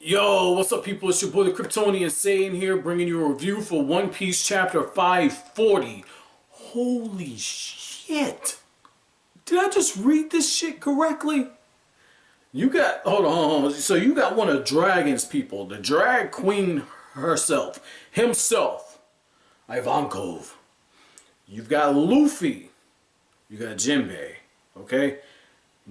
Yo, what's up people? It's your boy the Kryptonian saying here, bringing you a review for One Piece chapter 540. Holy shit. Did I just read this shit correctly? You got, hold on. So you got one of Dragon's people, the drag queen herself, himself, Ivankov. You've got Luffy. You got Jinbe, okay?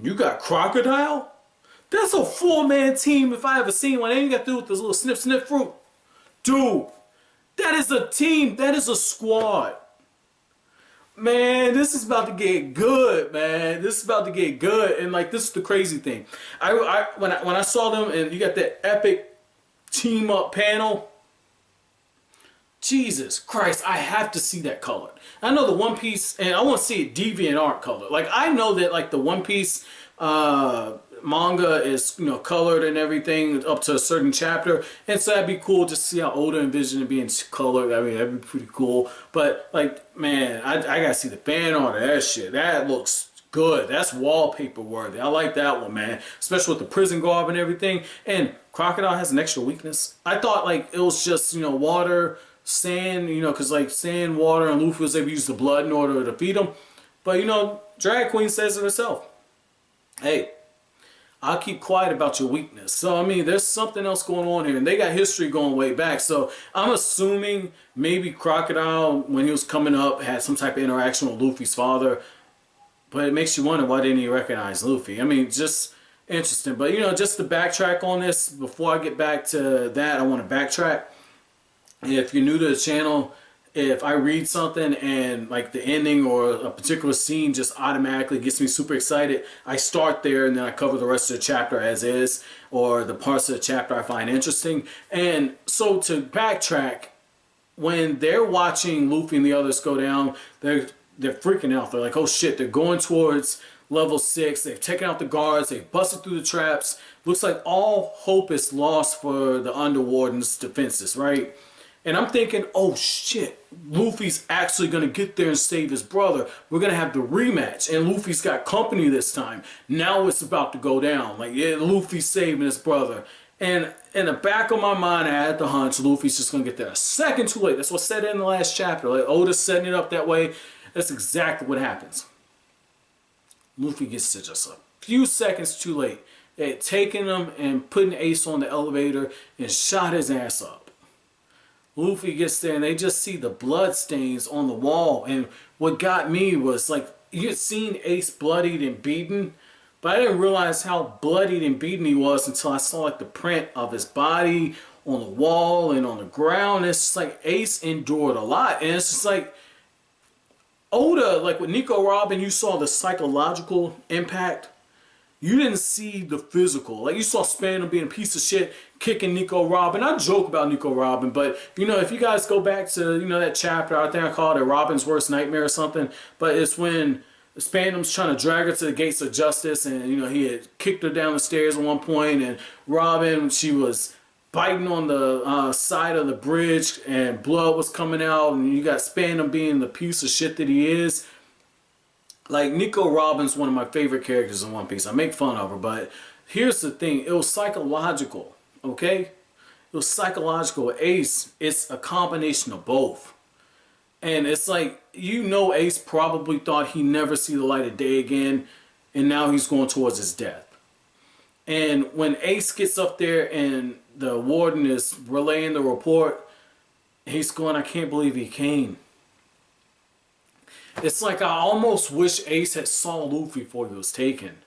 You got Crocodile. That's a four-man team if I ever seen one. Ain't you got to do with this little snip fruit. Dude, that is a team. That is a squad. Man, this is about to get good, man. This is about to get good. And like, this is the crazy thing. When I saw them and you got that epic team up panel, Jesus Christ, I have to see that color. I know the One Piece, and I want to see it DeviantArt color. Like, I know that like the One Piece manga is, you know, colored and everything up to a certain chapter, and so that'd be cool just to see how Oda envisioned it being colored. I mean, that'd be pretty cool. But like, man, I gotta see the fan art of that shit. That looks good. That's wallpaper worthy. I like that one, man, especially with the prison garb and everything. And Crocodile has an extra weakness. I thought like it was just, you know, water, sand, you know, because like sand, water, and Luffy was able to use the blood in order to feed him. But you know, Drag Queen says it herself. Hey, I'll keep quiet about your weakness. So, I mean, there's something else going on here. And they got history going way back. So, I'm assuming maybe Crocodile, when he was coming up, had some type of interaction with Luffy's father. But it makes you wonder, why didn't he recognize Luffy? I mean, just interesting. But, you know, just to backtrack on this, before I get back to that, I want to backtrack. And if you're new to the channel, if I read something and like the ending or a particular scene just automatically gets me super excited, I start there and then I cover the rest of the chapter as is, or the parts of the chapter I find interesting. And so to backtrack, when they're watching Luffy and the others go down, they're freaking out. They're like, oh shit, they're going towards level 6. They've taken out the guards. They've busted through the traps. Looks like all hope is lost for the Underwarden's defenses, right? And I'm thinking, oh shit, Luffy's actually going to get there and save his brother. We're going to have the rematch. And Luffy's got company this time. Now it's about to go down. Like, yeah, Luffy's saving his brother. And in the back of my mind, I had the hunch Luffy's just going to get there a second too late. That's what said in the last chapter. Like, Oda's setting it up that way. That's exactly what happens. Luffy gets to just a few seconds too late. They had taken him and putting Ace on the elevator and shot his ass up. Luffy gets there and they just see the blood stains on the wall. And what got me was like, you had seen Ace bloodied and beaten, but I didn't realize how bloodied and beaten he was until I saw like the print of his body on the wall and on the ground. It's just like Ace endured a lot. And it's just like Oda, like with Nico Robin, you saw the psychological impact. You didn't see the physical. Like, you saw Spaniel being a piece of shit, kicking Nico Robin. I joke about Nico Robin, but, you know, if you guys go back to, you know, that chapter, I think I called it Robin's Worst Nightmare or something, but it's when Spaniel's trying to drag her to the gates of justice, and, you know, he had kicked her down the stairs at one point, and Robin, she was biting on the side of the bridge, and blood was coming out, and you got Spaniel being the piece of shit that he is. Like, Nico Robin's one of my favorite characters in One Piece. I make fun of her, but here's the thing. It was psychological, okay? It was psychological. Ace, it's a combination of both. And it's like, you know, Ace probably thought he'd never see the light of day again, and now he's going towards his death. And when Ace gets up there and the warden is relaying the report, he's going, I can't believe he came. It's like I almost wish Ace had saw Luffy before he was taken.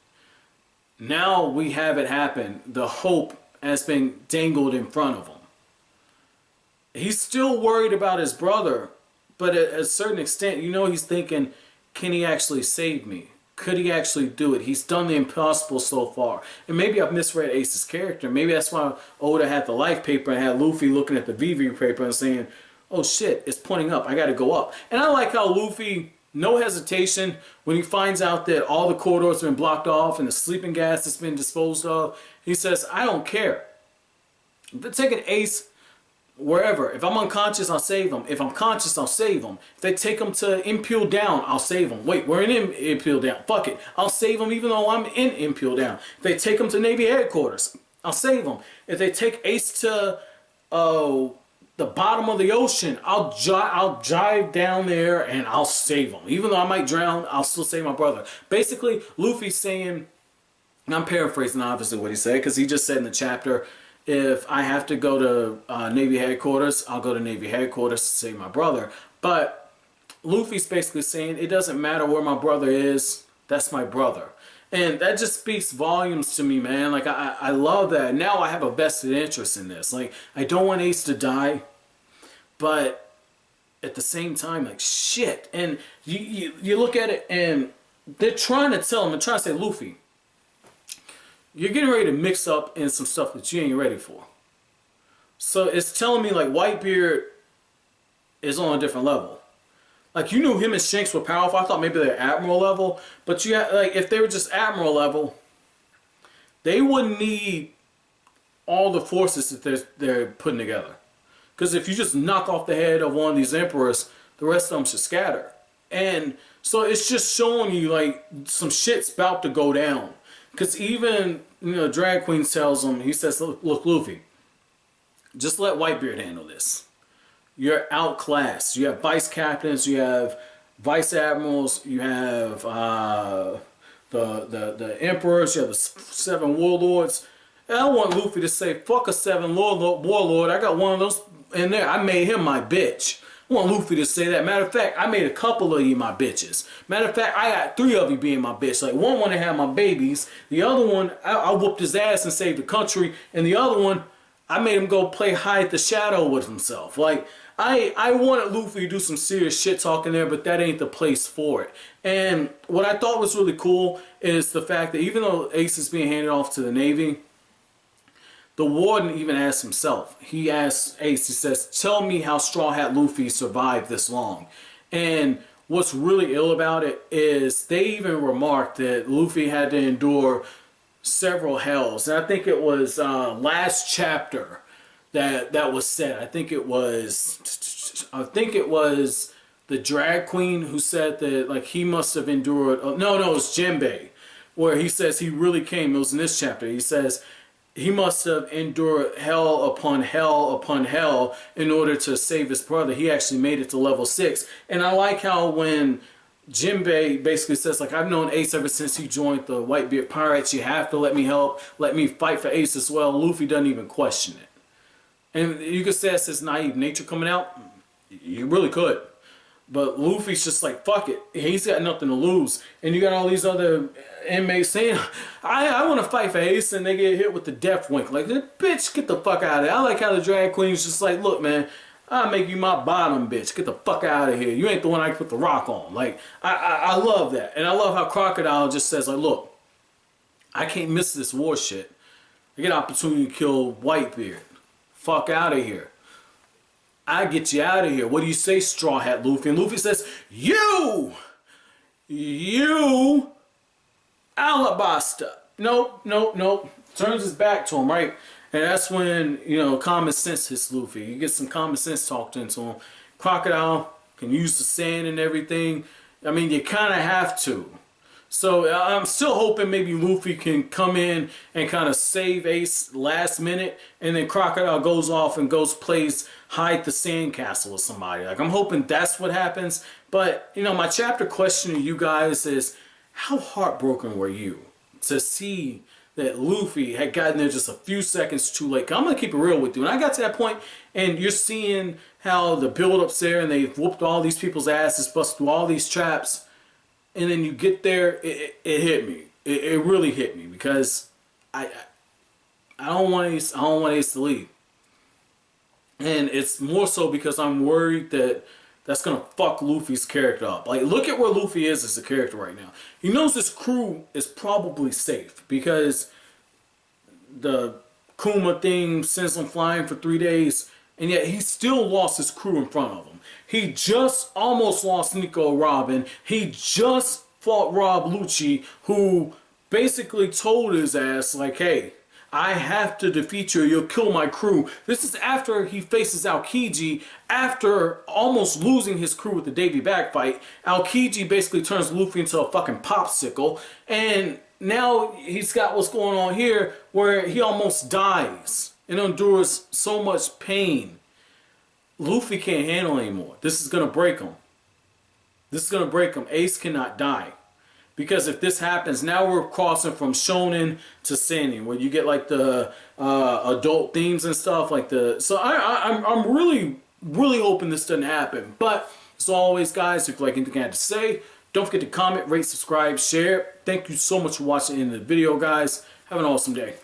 Now we have it happen. The hope has been dangled in front of him. He's still worried about his brother, but at a certain extent, you know, he's thinking, can he actually save me? Could he actually do it? He's done the impossible so far. And maybe I've misread Ace's character. Maybe that's why Oda had the life paper and had Luffy looking at the VV paper and saying, oh shit, it's pointing up. I got to go up. And I like how Luffy, no hesitation, when he finds out that all the corridors have been blocked off and the sleeping gas has been disposed of, he says, I don't care. If they're taking Ace wherever, if I'm unconscious, I'll save him. If I'm conscious, I'll save him. If they take him to Impel Down, I'll save him. Wait, we're in Impel Down. Fuck it. I'll save him even though I'm in Impel Down. If they take him to Navy headquarters, I'll save him. If they take Ace to the bottom of the ocean, I'll dive down there and I'll save him. Even though I might drown, I'll still save my brother. Basically, Luffy's saying, and I'm paraphrasing obviously what he said, because he just said in the chapter, if I have to go to Navy headquarters, I'll go to Navy headquarters to save my brother. But Luffy's basically saying, it doesn't matter where my brother is, that's my brother. And that just speaks volumes to me, man. Like, I love that. Now I have a vested interest in this. Like, I don't want Ace to die, but at the same time, like, shit. And you look at it, and they're trying to tell him, they're trying to say, Luffy, you're getting ready to mix up in some stuff that you ain't ready for. So it's telling me, like, Whitebeard is on a different level. Like, you knew him and Shanks were powerful. I thought maybe they're Admiral level. But you had, like, if they were just Admiral level, they wouldn't need all the forces that they're putting together. Because if you just knock off the head of one of these emperors, the rest of them should scatter. And so it's just showing you, like, some shit's about to go down. Because even, you know, Drag Queen tells him, he says, look, Luffy, just let Whitebeard handle this. You're outclassed. You have vice captains, you have vice admirals, you have the emperors, you have the 7 warlords. And I want Luffy to say, fuck a 7 warlord. I got one of those in there. I made him my bitch. I want Luffy to say that. Matter of fact, I made a couple of you my bitches. Matter of fact, I got 3 of you being my bitch. Like, one wanted to have my babies. The other one, I whooped his ass and saved the country. And the other one, I made him go play hide the shadow with himself. Like, I wanted Luffy to do some serious shit talking there, but that ain't the place for it. And what I thought was really cool is the fact that even though Ace is being handed off to the Navy, the warden even asked himself. He asked Ace, he says, tell me how Straw Hat Luffy survived this long. And what's really ill about it is they even remarked that Luffy had to endure several hells. And I think it was last chapter that was said. I think it was the Drag Queen who said that, like, he must have endured. No, it was Jinbe, where he says he really came. It was in this chapter. He says he must have endured hell upon hell upon hell in order to save his brother. He actually made it to level 6. And I like how when Jinbe basically says, like, I've known Ace ever since he joined the Whitebeard Pirates. You have to let me help. Let me fight for Ace as well. Luffy doesn't even question it. And you could say that's his naive nature coming out. You really could. But Luffy's just like, fuck it. He's got nothing to lose. And you got all these other inmates saying, I want to fight for Ace, and they get hit with the death wink. Like, bitch, get the fuck out of there. I like how the Drag Queen's just like, look, man, I'll make you my bottom, bitch. Get the fuck out of here. You ain't the one I put the rock on. Like, I love that. And I love how Crocodile just says, like, look, I can't miss this war shit. I get an opportunity to kill Whitebeard. Fuck out of here. I get you out of here. What do you say, Straw Hat Luffy? And Luffy says, you Alabasta. Nope. Turns his back to him, right? And that's when, you know, common sense hits Luffy. You get some common sense talked into him. Crocodile can use the sand and everything. I mean, you kind of have to. So I'm still hoping maybe Luffy can come in and kind of save Ace last minute, and then Crocodile goes off and plays hide the sandcastle with somebody. Like, I'm hoping that's what happens. But, you know, my chapter question to you guys is, how heartbroken were you to see that Luffy had gotten there just a few seconds too late? I'm going to keep it real with you. When I got to that point, and you're seeing how the build-up's there, and they've whooped all these people's asses, busted through all these traps, and then you get there, it hit me. It really hit me, because I don't want Ace to leave. And it's more so because I'm worried that that's going to fuck Luffy's character up. Like, look at where Luffy is as a character right now. He knows his crew is probably safe because the Kuma thing sends him flying for 3 days, and yet he still lost his crew in front of him. He just almost lost Nico Robin. He just fought Rob Lucci, who basically told his ass, like, hey, I have to defeat you or you'll kill my crew. This is after he faces Aokiji, after almost losing his crew with the Davy Back fight. Aokiji basically turns Luffy into a fucking popsicle, and now he's got what's going on here where he almost dies and endures so much pain. Luffy can't handle anymore. This is going to break him. This is going to break him. Ace cannot die. Because if this happens, now we're crossing from shonen to seinen, where you get like the adult themes and stuff like the. So I'm really hoping this doesn't happen. But as always, guys, if you like anything I had to say, don't forget to comment, rate, subscribe, share. Thank you so much for watching the end of the video, guys. Have an awesome day.